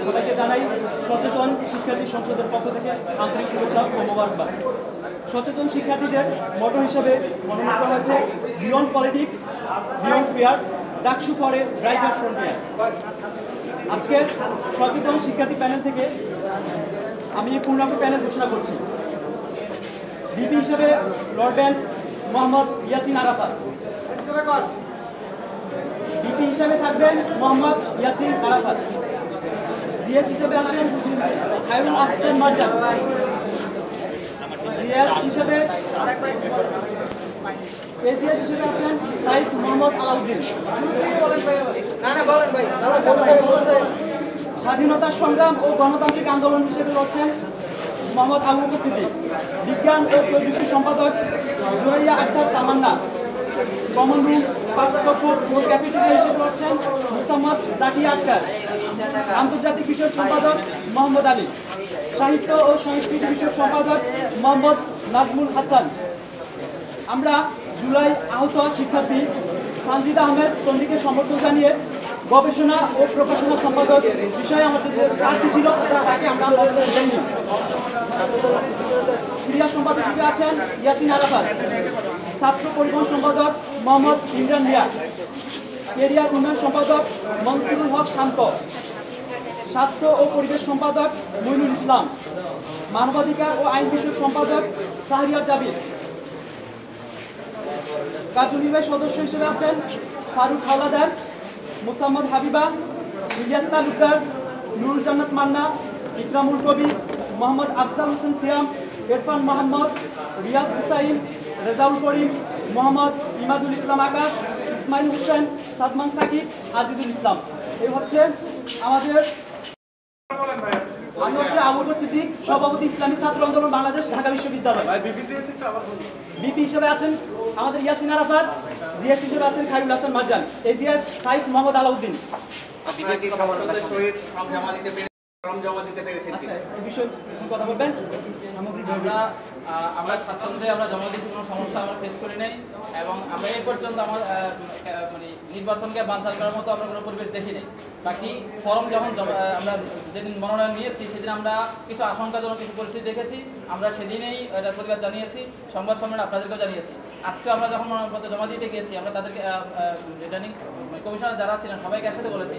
সবাইকে জানাই সচেতন শিক্ষার্থী সংসদের পক্ষ থেকে আন্তরিক শুভেচ্ছা ও মোবারকবাদ। সচেতন শিক্ষার্থীদের মোটো হিসেবে মনোনীত করা হয়েছে beyond politics, beyond fear, DUCSU for a brighter frontier. আজকের সচেতন শিক্ষার্থী প্যানেল থেকে আমি পূর্ণাঙ্গ প্যানেল ঘোষণা করছি। ভিপি হিসেবে লড়বেন মোহাম্মদ ইয়াসিন আরাফাত। ভিপি হিসেবে থাকবেন মোহাম্মদ ইয়াসিন আরাফাত। ডিএস হিসেবে আসেন খায়রুল আহসান মারজান। ডিএস হিসেবে এজিএস হিসেবে আছেন সাইফ মোহাম্মদ আলাউদ্দিন। স্বাধীনতা সংগ্রাম ও গণতান্ত্রিক আন্দোলন হিসেবে রয়েছেন মোহাম্মদ আবু বকর সিদ্দিক। বিজ্ঞান ও প্রযুক্তি সম্পাদক জুরাইয়া আক্তার তামান্না। কমন রুম পাঠ্যক্রম ও ক্যাপিটেরিয়া হিসেবে রয়েছেন মোসাম্মদ জাকিয়া আক্তার। আন্তর্জাতিক বিষয়ক সম্পাদক মোহাম্মদ আলী। সাহিত্য ও সংস্কৃতি বিষয়ক সম্পাদক মোহাম্মদ নাজমুল হাসান। আমরা জুলাই আহত শিক্ষার্থী সানজিদা আহমেদ তন্ডিকে সমর্থন জানিয়ে গবেষণা ও প্রকাশনা সম্পাদক বিষয়ে আমাদের যে প্রার্থী ছিল তাকে আমরা জানি। ক্রীড়া সম্পাদক হিসেবে আছেন ইয়াসিন আরাফাত। ছাত্র পরিবহন সম্পাদক মোহাম্মদ ইমরান মিয়া। কেরিয়ার উন্নয়ন সম্পাদক মনসুরুল হক শান্ত। স্বাস্থ্য ও পরিবেশ সম্পাদক মইনুল ইসলাম। মানবাধিকার ও আইন বিষয়ক সম্পাদক শাহরিয়ার জাবির। কার্যনির্বাহী সদস্য হিসেবে আছেন ফারুক হাওলাদার, মুসাম্মদ হাবিবা, ইলিয়াস তালুকদার, নুরুল জান্নাত মান্না, ইকরামুল কবি, মোহাম্মদ আফজাল হোসেন সিয়াম, ইরফান মোহাম্মদ, রিয়াদ হুসাইন, রেজাউল করিম, মোহাম্মদ ইমাদুল ইসলাম আকাশ, ইসমাইল হোসেন, সাদমান সাকিব, আজিদুল ইসলাম। এই হচ্ছে আমাদের। আমি হচ্ছে আবু বকর সিদ্দিক, সভাপতি ইসলামী ছাত্র আন্দোলন বাংলাদেশ, ঢাকা বিশ্ববিদ্যালয়। বিপি হিসেবে আছেন আমাদের ইয়াসিন আরাফাত। ডিএস হিসেবে আছেন খায়রুল আহসান মারজান। এজিএস সাইফ মোহাম্মদ আলাউদ্দিন। কথা বলবেন। আমরা স্বাচ্ছন্দ্যে আমরা জমা দিচ্ছি, কোনো সমস্যা আমরা ফেস করি নাই এবং আমরা এই পর্যন্ত আমার মানে নির্বাচনকে বানচাল করার মতো আমরা কোনো পরিবেশ দেখি নাই। বাকি ফর্ম যখন আমরা যেদিন মনোনয়ন নিয়েছি সেদিন আমরা কিছু আশঙ্কাজনক কিছু পরিস্থিতি দেখেছি, আমরা সেদিনেই এটার প্রতিবাদ জানিয়েছি, সংবাদ সম্মেলনে আপনাদেরকেও জানিয়েছি। আজকে আমরা যখন মনোনয়নপত্র জমা দিতে গিয়েছি আমরা তাদেরকে রিটার্নিং কমিশনার যারা ছিলেন সবাইকে একসাথে বলেছি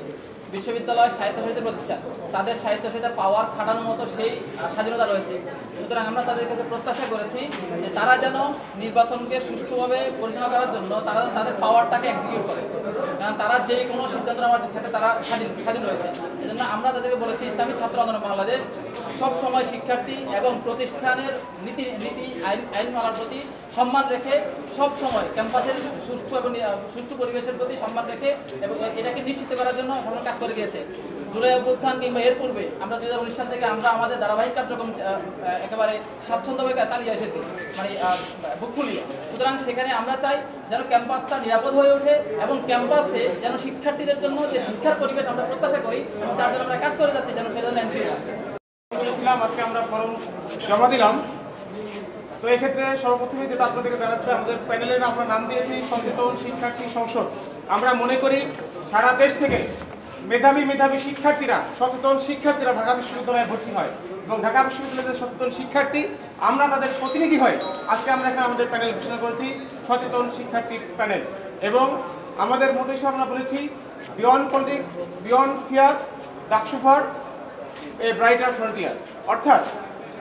বিশ্ববিদ্যালয় স্বায়ত্তশাসিত প্রতিষ্ঠান, তাদের স্বায়ত্তশাসিত পাওয়ার খাটানোর মতো সেই স্বাধীনতা রয়েছে। সুতরাং আমরা তাদের কাছে প্রত্যাশা করেছি যে তারা যেন নির্বাচনকে সুষ্ঠুভাবে পরিচালনা করার জন্য তারা তাদের পাওয়ারটাকে এক্সিকিউট করে, কারণ তারা যে কোনো সিদ্ধান্ত নেওয়ার ক্ষেত্রে তারা স্বাধীন রয়েছে। এই জন্য আমরা তাদেরকে বলেছি ইসলামী ছাত্র আন্দোলন বাংলাদেশ সব সময় শিক্ষার্থী এবং প্রতিষ্ঠানের নীতি আইন মানার প্রতি সম্মান রেখে সব সময় ক্যাম্পাসের সুষ্ঠু পরিবেশের প্রতি সম্মান রেখে এবং এটাকে নিশ্চিত করার জন্য সরকার কাজ করে গিয়েছে। জুলাই অভ্যুত্থান কিংবা এর পূর্বে আমরা 2019 সাল থেকে আমরা আমাদের ধারাবাহিক কার্যক্রম একেবারে স্বাচ্ছন্দ্যভাবে চালিয়ে এসেছি, মানে বুক ফুলিয়ে। সুতরাং সেখানে আমরা চাই যেন ক্যাম্পাসটা নিরাপদ হয়ে ওঠে এবং ক্যাম্পাসে যেন শিক্ষার্থীদের জন্য যে শিক্ষার পরিবেশ আমরা প্রত্যাশা করি এবং যার জন্য আমরা কাজ করে যাচ্ছি যেন সেটা এনশিওর হয়। আজকে আমরা ফর্ম জমা দিলাম। তো এক্ষেত্রে সর্বপ্রথমে যেটা আপনাদেরকে জানাচ্ছে, আমাদের প্যানেলের আমরা নাম দিয়েছি সচেতন শিক্ষার্থী সংসদ। আমরা মনে করি সারা দেশ থেকে মেধাবী শিক্ষার্থীরা, সচেতন শিক্ষার্থীরা ঢাকা বিশ্ববিদ্যালয়ে ভর্তি হয় এবং ঢাকা বিশ্ববিদ্যালয়ের সচেতন শিক্ষার্থী আমরা তাদের প্রতিনিধি হয়। আজকে আমরা এখানে আমাদের প্যানেল ঘোষণা করেছি সচেতন শিক্ষার্থী প্যানেল এবং আমাদের মোটো হিসেবে আমরা বলেছি beyond politics, beyond fear, DUCSU for a brighter frontier. অর্থাৎ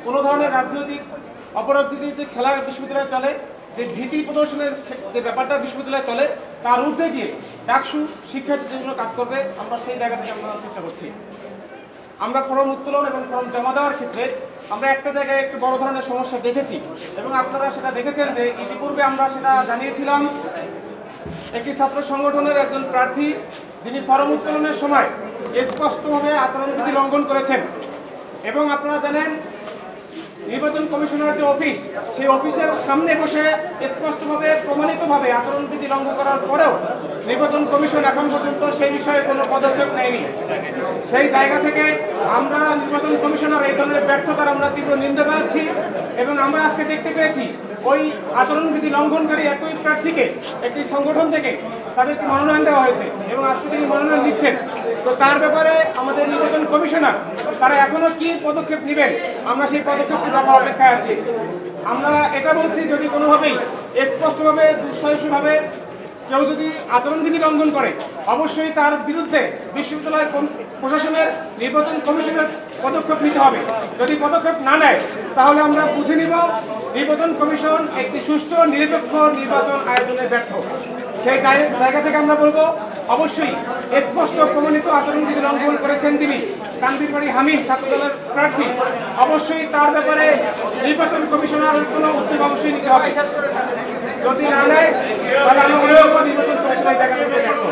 কোনো ধরনের রাজনৈতিক অপরাধনীতির যে খেলা বিশ্ববিদ্যালয়ে চলে, যে ভীতি প্রদর্শনের যে ব্যাপারটা বিশ্ববিদ্যালয়ে চলে, তার ঊর্ধ্বে গিয়ে ডাকসু শিক্ষার্থীদের জন্য কাজ করবে। আমরা সেই জায়গা থেকে আমরা চেষ্টা করছি। আমরা ফর্ম উত্তোলন এবং ফর্ম জমা দেওয়ার ক্ষেত্রে আমরা একটা জায়গায় একটু বড় ধরনের সমস্যা দেখেছি এবং আপনারা সেটা দেখেছেন যে ইতিপূর্বে আমরা সেটা জানিয়েছিলাম। একটি ছাত্র সংগঠনের একজন প্রার্থী যিনি ফর্ম উত্তোলনের সময় স্পষ্টভাবে আচরণবিধি লঙ্ঘন করেছেন এবং আপনারা জানেন নির্বাচন কমিশনার যে অফিস, সেই অফিসের সামনে বসে স্পষ্টভাবে প্রমাণিতভাবে আচরণবিধি লঙ্ঘন করার পরেও নির্বাচন কমিশন এখন পর্যন্ত সেই বিষয়ে কোনো পদক্ষেপ নেয়নি। সেই জায়গা থেকে আমরা নির্বাচন কমিশনার এই ধরনের ব্যর্থতার আমরা তীব্র নিন্দা জানাচ্ছি এবং আমরা আজকে দেখতে পেয়েছি ওই আচরণবিধি লঙ্ঘনকারী একই প্রার্থীকে একটি সংগঠন থেকে তাদেরকে মনোনয়ন দেওয়া হয়েছে এবং আজকে তিনি মনোনয়ন দিচ্ছেন। তো তার ব্যাপারে আমাদের নির্বাচন কমিশনার তারা এখনো কি পদক্ষেপ নেবেন, আমরা সেই পদক্ষেপটি দেখার অপেক্ষায় আছি। আমরা এটা বলছি, যদি কোনোভাবেই স্পষ্টভাবে দুঃসাহসীভাবে কেউ যদি আচরণবিধি লঙ্ঘন করে, অবশ্যই তার বিরুদ্ধে বিশ্ববিদ্যালয়ের প্রশাসনের নির্বাচন কমিশনের পদক্ষেপ নিতে হবে। যদি পদক্ষেপ না নেয় তাহলে আমরা বুঝে নিব নির্বাচন কমিশন একটি সুষ্ঠু নিরপেক্ষ নির্বাচন আয়োজনে ব্যর্থ। সেই জায়গা থেকে আমরা বলবো, অবশ্যই স্পষ্ট প্রমাণিত আচরণবিধি লঙ্ঘন করেছেন যিনি, তানভীর বাড়ি হামিদ ছাত্রদলের প্রার্থী, অবশ্যই তার ব্যাপারে নির্বাচন কমিশনার কোনো উদ্যোগ অবশ্যই নিতে হবে। যদি না নেয় তাহলে আমরা নির্বাচন কমিশনের জায়গা থেকে ব্যর্থ।